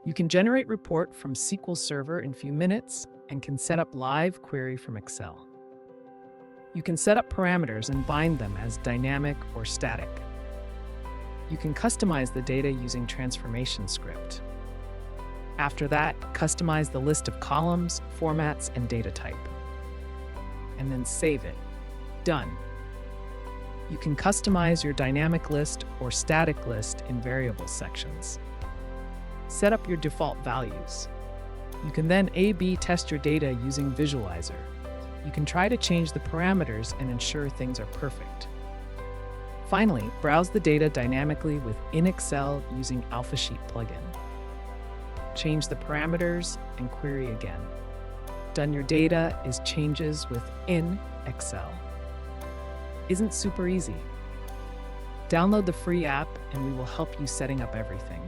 You can generate report from SQL Server in a few minutes and can set up live query from Excel. You can set up parameters and bind them as dynamic or static. You can customize the data using transformation script. After that, customize the list of columns, formats, and data type. And then save it. Done. You can customize your dynamic list or static list in variable sections. Set up your default values. You can then A/B test your data using Visualizer. You can try to change the parameters and ensure things are perfect. Finally, browse the data dynamically within Excel using AlphaSheet plugin. Change the parameters and query again. Done. Your data is changes within Excel. Isn't super easy? Download the free app and we will help you setting up everything.